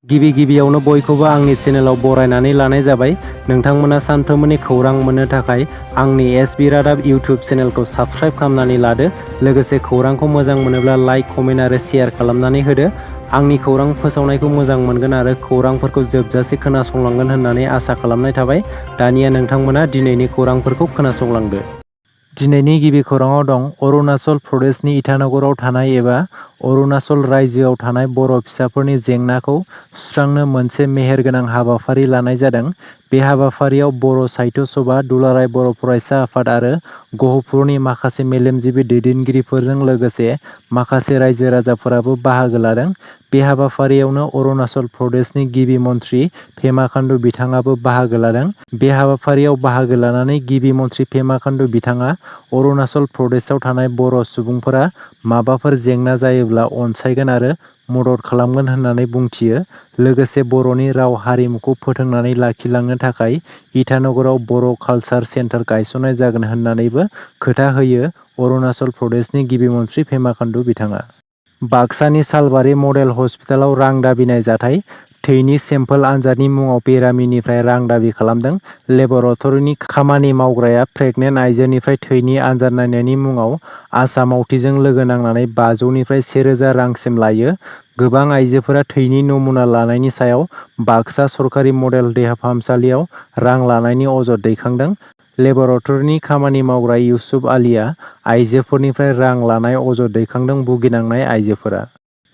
गिबियावनो बयखौबो आंनि चेनेलाव बरायनानै लानाय जाबाय। नोंथांमोना सानफ्रोमबोनि खौरां मोननो थाखाय आंनि एसबि रादाब इउटिउब चेनेलखौ साबस्क्राइब खालामनानै लादो। लोगोसे खौरांखौ मोजां मोनोब्ला लाइक, कमेन्ट आरो शेयार खालामनानै होदो। आंनि खौरां फोसावनायखौ मोजां मोनगोन आरो खौरांफोरखौ जोबजासे खोनासंलांगोन होननानै आसा खालामनाय थाबाय। दानिया नोंथांमोना दिनैनि खौरांफोरखौ खोनासंलांदो। दिनैनि गिबि खौराङाव दं अरुणाचल प्रदेशनि इटानगराव थानाय एबा अरुणाचल रायजोआव थानाय बर' फिसाफोरनि जेंनाखौ सुस्रांनो मोनसे मेहेरगोनां हाबाफारि लानाय जादों। बे हाबाफारियाव बर' साहित्य सभा, दुलाराय बर' फरायसा आफाद आरो गहपुरनि माखासे मेलेमजिबि दैदेनगिरिफोरजों लोगोसे माखासे रायजो राजाफोराबो बाहागो लादों। बे हाबाफारियावनो अरुणाचल प्रदेशनि गिबि मन्थ्रि पेमा खांडु बिथाङाबो बाहागो लादों। बे हाबाफारियाव बाहागो लानानै गिबि मन्थ्रि पेमा खांडु बिथाङा अरुणाचल प्रदेशआव थानाय बर' सुबुंफोरा माबाफोर जेंना जायोब्ला अनसायगोन आरो मदद खालामगोन होननानै बुंथियो। लोगोसे बर'नि राव हारिमुखौ फोथांनानै लाखिलांनो थाखाय इटानगराव बर' कालचार सेन्टार गायसननाय जागोन होननानैबो खोथा होयो अरुणाचल प्रदेशनि गिबि मन्थ्रि पेमा खांडु बिथाङा। बाक्सानि सालबारि मडेल हस्पिटालाव रां दाबिनाय जाथाय। थैनि सेम्पोल आनजादनि मुङाव बेरामिनिफ्राय रां दाबि खालामदों। लेबरेटरिनि खामानि मावग्राया प्रेगनेन्ट आइजोनिफ्राय थैनि आनजाद नायनायनि मुङाव आसा मावथिजों लोगो नांनानै 500निफ्राय 1000 रांसिम लायो। गोबां आइजोफोरा थैनि नमुना लानायनि सायाव बाक्सा सरकारि मडेल देहा फाहामसालियाव रां लानायनि अजद दैखांदों। लेबरेटरिनि खामानि मावग्रा इउसुफ आलीआ आइजोफोरनिफ्राय रां लानाय अजद दैखांदों। भुगिनांनाय आइजोफोरा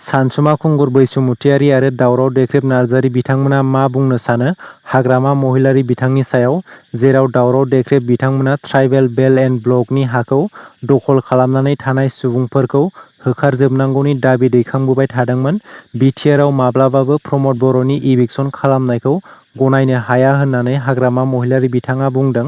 सानसुमा खुंगुर बैसुमुतियारि आरो दावराव देख्रेब नार्जारि बिथांमोना मा बुंनो सानो हाग्रामा महिलारि बिथांनि सायाव, जेराव दावराव देख्रेब बिथांमोना ट्राइबेल बेल्ट एन्ड ब्लकनि हाखौ दखल खालामनानै थानाय सुबुंफोरखौ होखारजोबनांगौनि दाबि दैखांबोबाय थादोंमोन। बिटिआरआव माब्लाबाबो प्रमद बर'नि इभिक्सन खालामनायखौ गनायनो हाया होननानै हाग्रामा महिलारि बिथाङा बुंदों।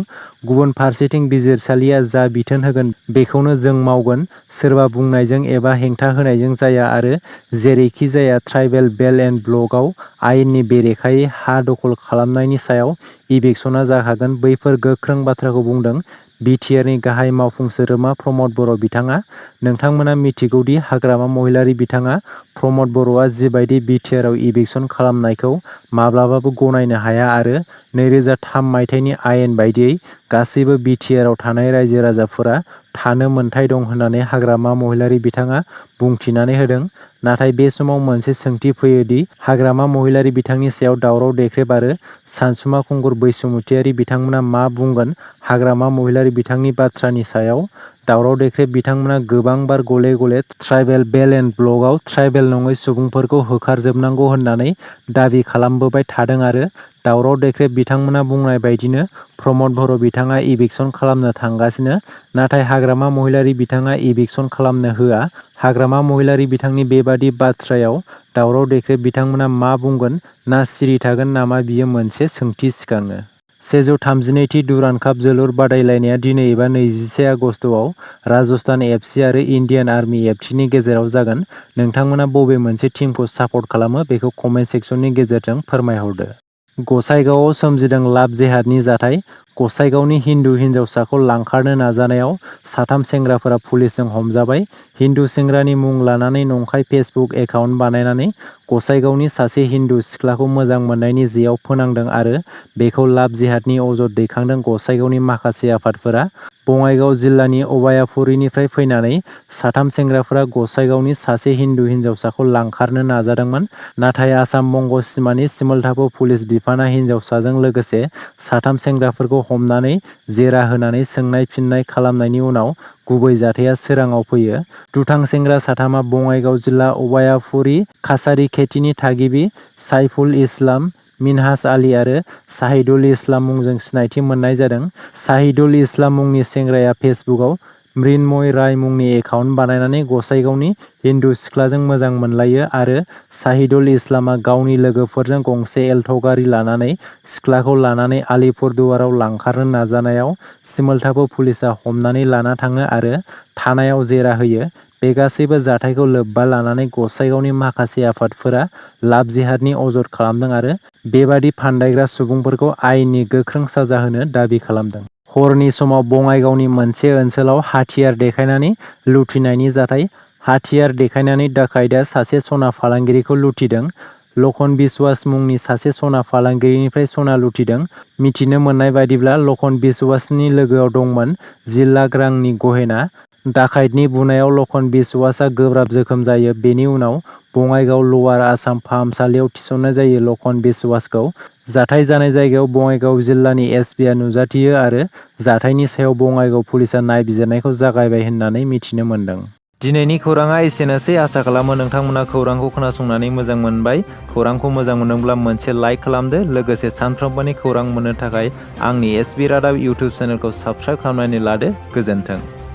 गुबुन फारसेथिं बिजिरसालिया जा बिथोन होगोन बेखौनो जों मावगोन। सोरबा बुंनायजों एबा हेंथा होनायजों जाया आरो जेरैखि जाया ट्राइबेल बेल्ट एन्ड ब्लकआव आयेननि बेरेखायै हा दखल खालामनायनि सायाव इभिक्सनआ जाखागोन। बैफोर गोख्रों बाथ्राखौ बुंदों बिटिआरनि गाहाय मावफुं सोद्रोमा प्रमद बर' बिथाङा। नोंथांमोना मिथिगौदि हाग्रामा महिलारि बिथाङा प्रमद बर'आ जिबायदि बिटिआरआव इभिक्सन खालामनायखौ माब्लाबाबो गनायनो हाया आरो 2003 मायथाइनि आयेन बायदियै गासैबो बिटिआरआव थानाय रायजो राजाफोरा थानो मोनथाय दं होननानै हाग्रामा महिलारि बिथाङा बुंथिनानै होदों। नाथाय बे समाव मोनसे सोंथि फैयो दि हाग्रामा महिलारि बिथांनि सायाव दावराव देख्रेब आरो सानसुमा खुंगुर बैसुमुतियारि बिथांमोना मा बुंगोन हाग्रामा महिलारि बिथांनि बाथ्रानि सायाव? दावराव देख्रेब बिथांमोना गोबां बार गले गले ट्राइबेल बेल्ट एन्ड ब्लकआव ट्राइबेल नङै सुबुंफोरखौ होखारजोबनांगौ होननानै दाबि खालामबोबाय थादों आरो दावराव देख्रेब बिथांमोना बुंनाय बायदिनो प्रमद बर' बिथाङा इभिक्सन खालामनो थांगासिनो। नाथाय हाग्रामा महिलारि बिथाङा इभिक्सन खालामनो होआ। हाग्रामा महिलारि बिथांनि बेबादि बाथ्रायाव दावराव देख्रेब बिथांमोना मा बुंगोन ना सिरि थागोन नामा बियो मोनसे सोंथि सिखाङो। 132थि डुरान्ड काप जोलुर बादायलायनाया दिनै एबा 21 आगस्तआव राजस्थान एफसि आरो इन्डियान आर्मि एफटिनि गेजेराव जागोन। नोंथांमोना बबे मोनसे टीमखौ सापर्ट खालामो बेखौ कमेन्ट सेक्सननि गेजेरजों फोरमायहरदो। गसाइगावआव सोमजिदों लाभ जेहादनि जाथाय। गसाइगावनि हिन्दु हिन्जावसाखौ लांखारनो नाजानायाव 3 सेंग्राफोरा पुलिसजों हमजाबाय। हिन्दु सेंग्रानि मुं लानानै नंखाय फेसबुक एकाउन्ट बानायनानै गसाइगावनि सासे हिन्दु सिख्लाखौ मोजां मोननायनि जेयाव फोनांदों आरो बेखौ लाभ जेहादनि अजद दैखांदों गसाइगावनि माखासे आफादफोरा। बङाइगाव जिल्लानि अबायापुरीनिफ्राय फैनानै 3 सेंग्राफोरा गसाइगावनि सासे हिन्दु हिन्जावसाखौ लांखारनो नाजादोंमोन। नाथाय आसाम बंग सिमानि सिमलतापु पुलिस बिफाना हिन्जावसाजों लोगोसे 3 सेंग्राफोरखौ हमनानै जेरा होनानै सोंनाय फिननाय खालामनायनि उनाव गुबै जाथाया सोराङाव फैयो। दुथां सेंग्रा 3आ बङाइगाव जिल्ला अबायापुरी काछारी खेतीनि थागिबि साइफुल इस्लाम, मिनहाज आली आरो शाहिदुल इस्लाम मुंजों सिनायथि मोननाय जादों। शाहिदुल इस्लाम मुंनि सेंग्राया फेसबुकआव मृन्मय राय मुंनि एकाउन्ट बानायनानै गसाइगावनि हिन्दु सिख्लाजों मोजां मोनलायो आरो शाहिदुल इस्लामआ गावनि लोगोफोरजों गंसे एल्ट' गारि लानानै सिख्लाखौ लानानै आलिपुरदुवाराव लांखारनो नाजानायाव सिमलतापु पुलिसआ हमनानै लाना थाङो आरो थानायाव जेरा होयो। बे गासैबो जाथायखौ लोब्बा लानानै गसाइगावनि माखासे आफादफोरा लाभ जेहादनि अजद खालामदों आरो बेबादि फान्दायग्रा सुबुंफोरखौ आयेननि गोख्रों साजा होनो दाबि खालामदों। हरनि समाव बङाइगावनि मोनसे ओनसोलाव हाथियार देखायनानै लुथिनायनि जाथाय। हाथियार देखायनानै डाकाइतआ सासे सना फालांगिरिखौ लुथिदों। लखन बिस्वास मुंनि सासे सना फालांगिरिनिफ्राय सना लुथिदों। मिथिनो मोननाय बायदिब्ला लखन बिस्वासनि लोगोआव दंमोन 10 लाख रांनि गहेना। डाकाइतनि बुनायाव लखन बिस्वासआ गोब्राब जोखोम जायो। बेनि उनाव बङाइगाव लवार आसाम फाहामसालियाव थिसननाय जायो। लखन बिस्वासखौ जाथाय जानाय जायगायाव बङाइगाव जिल्लानि एसपिआ नुजाथियो आरो जाथायनि सायाव बङाइगाव पुलिसआ नायबिजिरनायखौ जागायबाय होननानै मिथिनो मोन्दों। दिनैनि खौराङा एसेनोसै। आसा खालामो नोंथांमोना खौरांखौ खोनासंनानै मोजां मोनबाय। खौरांखौ मोजां मोनदोंब्ला मोनसे लाइक खालामदो। लोगोसे सानफ्रोमबोनि खौरां मोननो थाखाय आंनि एसबि रादाब इउटुब चेनेलखौ साबस्क्राइब खालामनानै लादो। गोजोन्थों।